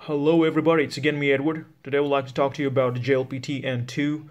Hello everybody, it's again me Edward. Today I would like to talk to you about the JLPT N2.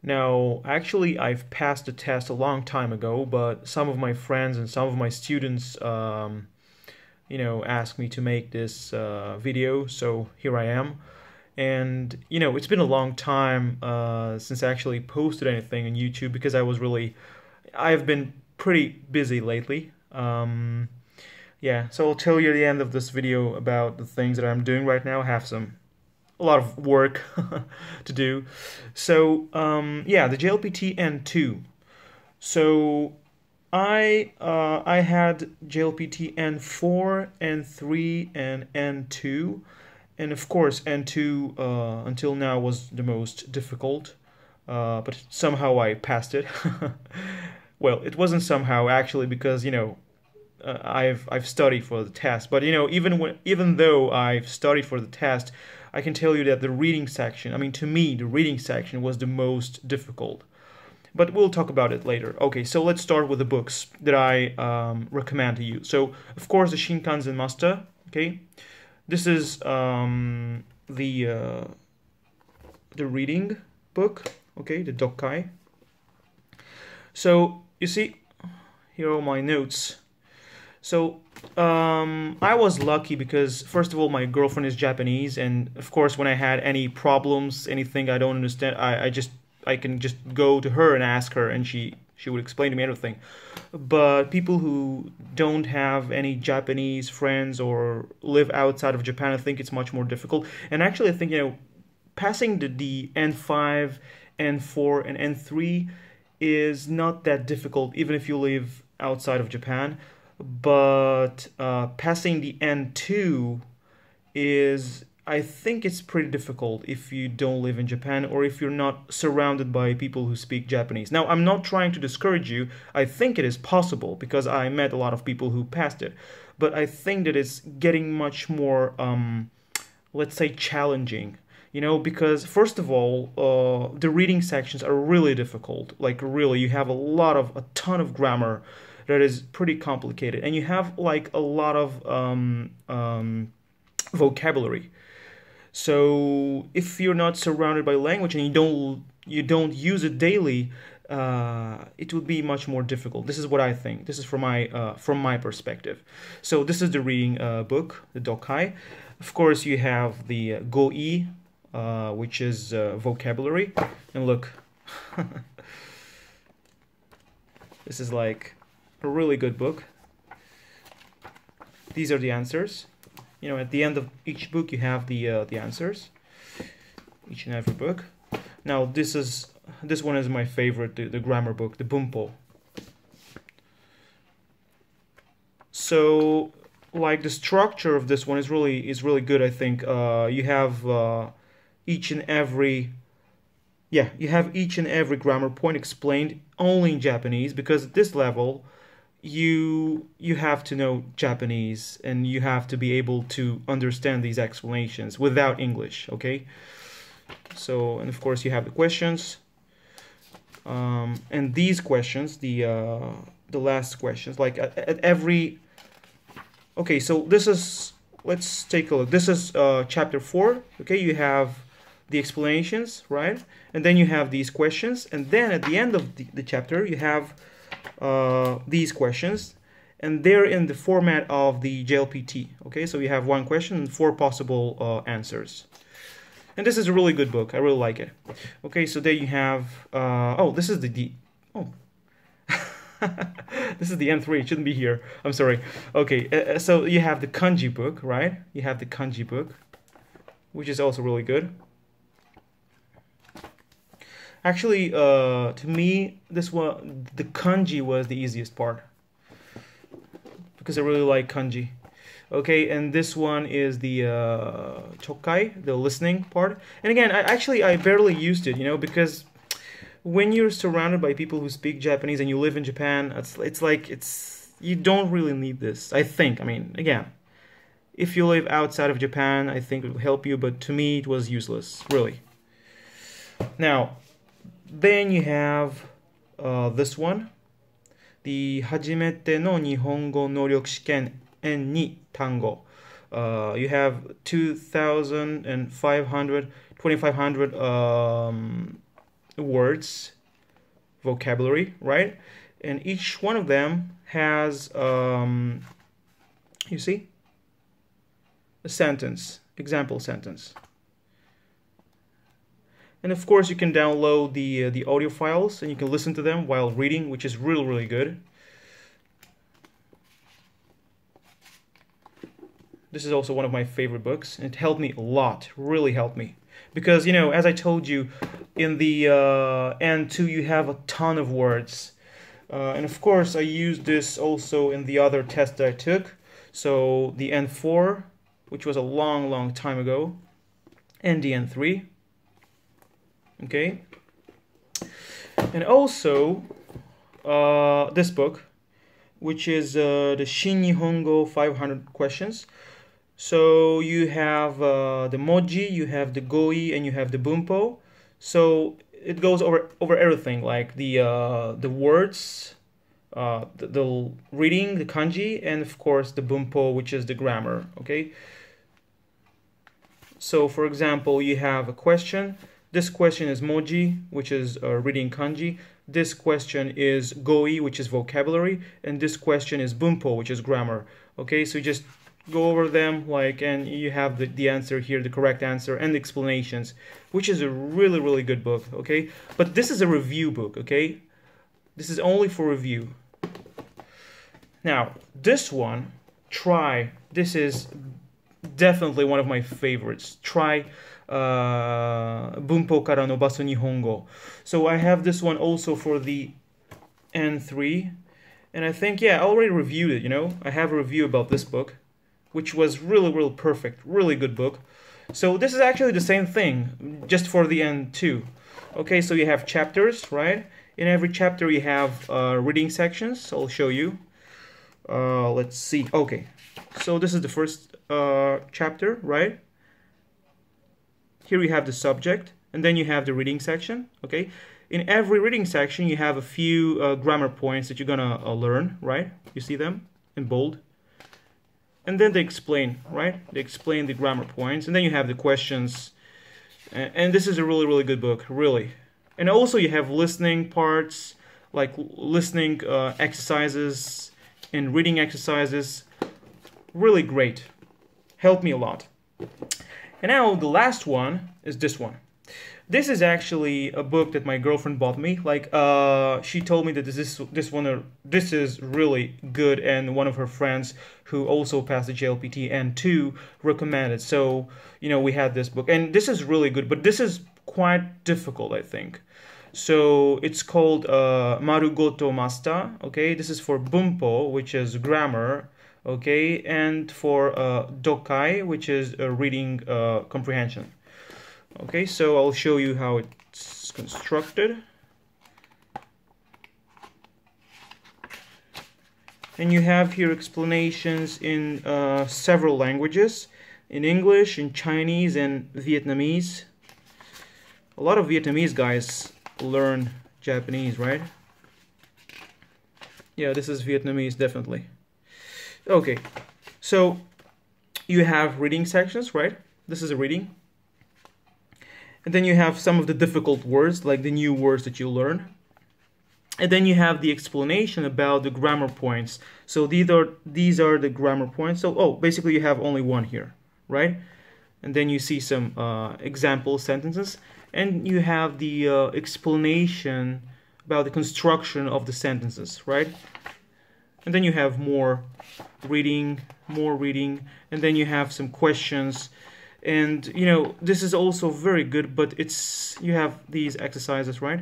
Now, actually I've passed the test a long time ago, but some of my friends and some of my students asked me to make this video, so here I am. And it's been a long time since I actually posted anything on YouTube because I've been pretty busy lately. Yeah, so I'll tell you at the end of this video about the things that I'm doing right now. I have a lot of work to do. So, yeah, the JLPT N2. So, I had JLPT N4, N3, and N2. And of course, N2 until now was the most difficult, but somehow I passed it. Well, it wasn't somehow actually because, I've studied for the test, but even though I've studied for the test, I can tell you that the reading section, to me, the reading section was the most difficult. But we'll talk about it later. Okay, so let's start with the books that I recommend to you. So, of course, the Shinkansen Master. Okay, this is the reading book. Okay, the Dokkai. So you see, here are my notes. So, I was lucky because, first of all, my girlfriend is Japanese, and of course, when I had any problems, anything I don't understand, I can just go to her and ask her, and she would explain to me everything. But people who don't have any Japanese friends or live outside of Japan, I think it's much more difficult. And actually, I think, passing the N5, N4, and N3 is not that difficult, even if you live outside of Japan. But passing the N2 I think it's pretty difficult if you don't live in Japan or if you're not surrounded by people who speak Japanese. Now, I'm not trying to discourage you. I think it is possible because I met a lot of people who passed it. But I think that it's getting much more, let's say, challenging. Because first of all, the reading sections are really difficult. Like really, you have a ton of grammar that is pretty complicated, and you have like a lot of vocabulary. So if you're not surrounded by language and you don't use it daily, it would be much more difficult. This is what I think. This is from my perspective. So this is the reading book, the Dokkai. Of course, you have the Go-i, which is vocabulary. And look, this is like a really good book. These are the answers. At the end of each book you have the answers, each and every book. Now this one is my favorite, the grammar book, the Bunpo. So like the structure of this one is really good. I think you have each and every grammar point explained only in Japanese, because at this level you have to know Japanese and you have to be able to understand these explanations without English. Okay, so, and of course you have the questions, and these questions, the last questions, like at every. Okay, so this is, let's take a look. This is chapter 4. Okay, you have the explanations, right? And then you have these questions, and then at the end of the chapter you have these questions, and they're in the format of the JLPT. Okay, so you have one question and 4 possible answers. And this is a really good book. I really like it. Okay, so there you have this is this is the N3. It shouldn't be here. I'm sorry. Okay, so you have the Kanji book, right? You have the Kanji book, which is also really good. Actually, to me, the kanji was the easiest part because I really like kanji. Okay, and this one is the chokai, the listening part. And again, I barely used it, because when you're surrounded by people who speak Japanese and you live in Japan, you don't really need this, I think. Again, if you live outside of Japan, I think it will help you, but to me, it was useless, really. Now, then you have this one, the hajimete no Nihongo noryoku shiken N2 tango. You have 2,500 words, vocabulary, right? And each one of them has, you see, a sentence, example sentence. And of course, you can download the audio files and you can listen to them while reading, which is really, really good. This is also one of my favorite books, and it helped me a lot, really helped me. Because, you know, as I told you, in the N2 you have a ton of words. And of course, I used this also in the other test that I took. So the N4, which was a long, long time ago, and the N3. Okay. And also, this book, which is the Shenihongo 500 questions. So you have the moji, you have the goi, and you have the bunpo. So it goes over everything, like the words, the reading, the kanji, and of course the bunpo, which is the grammar. Okay. So for example, you have a question. This question is moji, which is reading kanji. This question is goi, which is vocabulary, and this question is bunpo, which is grammar. Okay, so just go over them, like, and you have the answer here, the correct answer, and the explanations, which is a really, really good book. Okay, but this is a review book. Okay, this is only for review. Now, this one, try. This is definitely one of my favorites. Try Bunpo Kara no Basu Nihongo. So I have this one also for the N3, and I think, yeah, I already reviewed it, you know. I have a review about this book, which was really, really perfect, really good book. So this is actually the same thing, just for the N2. Okay, so you have chapters, right? In every chapter you have reading sections. I'll show you. Let's see. Okay, so this is the first chapter, right? Here you have the subject, and then you have the reading section. Okay, in every reading section you have a few grammar points that you're gonna learn, right? You see them in bold, and then they explain, right? They explain the grammar points, and then you have the questions. And this is a really, really good book, really. And also you have listening parts, like listening exercises and reading exercises. Really great. Helped me a lot. And now the last one is this one. This is actually a book that my girlfriend bought me. Like, she told me that this is really good, and one of her friends who also passed the JLPT N2 recommended. So, you know, we had this book, and this is really good, but this is quite difficult, I think. So it's called Marugoto Master. Okay, this is for bunpo, which is grammar. Okay, and for dokai, which is reading comprehension. Okay, so I'll show you how it's constructed. And you have here explanations in several languages, in English, in Chinese, and Vietnamese. A lot of Vietnamese guys learn Japanese, right? Yeah, this is Vietnamese, definitely. Okay, so you have reading sections, right? This is a reading. And then you have some of the difficult words, like the new words that you learn. And then you have the explanation about the grammar points. So these are the grammar points. So, basically you have only one here, right? And then you see some example sentences. And you have the explanation about the construction of the sentences, right? And then you have more reading, and then you have some questions. And, you know, this is also very good, but you have these exercises, right?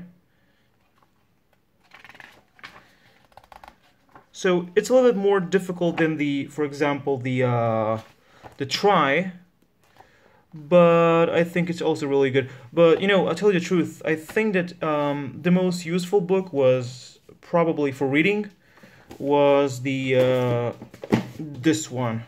So it's a little bit more difficult than for example, the try, but I think it's also really good. But, you know, I'll tell you the truth, I think that the most useful book was probably for reading was this one.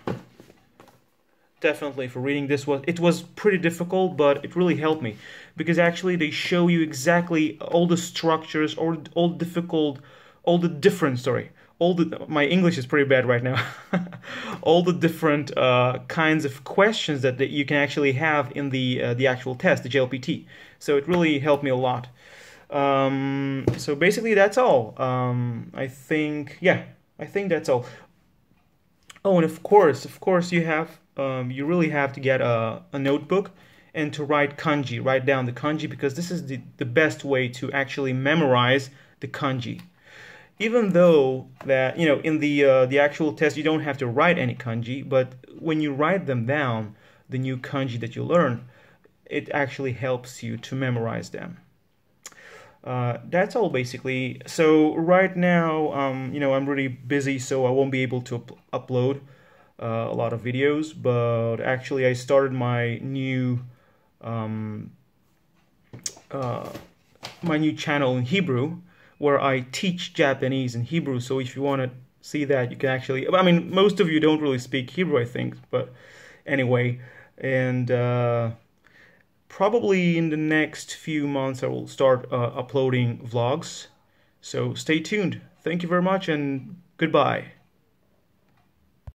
Definitely for reading. It was pretty difficult, but it really helped me, because actually they show you exactly all the structures, all the different my English is pretty bad right now. All the different kinds of questions that you can actually have in the actual test, the JLPT. So it really helped me a lot. So basically that's all. I think, yeah, I think that's all. Oh, and of course, you really have to get a notebook and to write down the kanji, because this is the best way to actually memorize the kanji. Even though that, in the actual test you don't have to write any kanji, but when you write them down, the new kanji that you learn, it actually helps you to memorize them. That's all basically. So right now, I'm really busy, so I won't be able to upload a lot of videos. But actually, I started um, my new channel in Hebrew, where I teach Japanese in Hebrew. So if you want to see that, you can actually. I mean, most of you don't really speak Hebrew, I think, but anyway, and. Probably in the next few months I will start uploading vlogs. So stay tuned. Thank you very much and goodbye.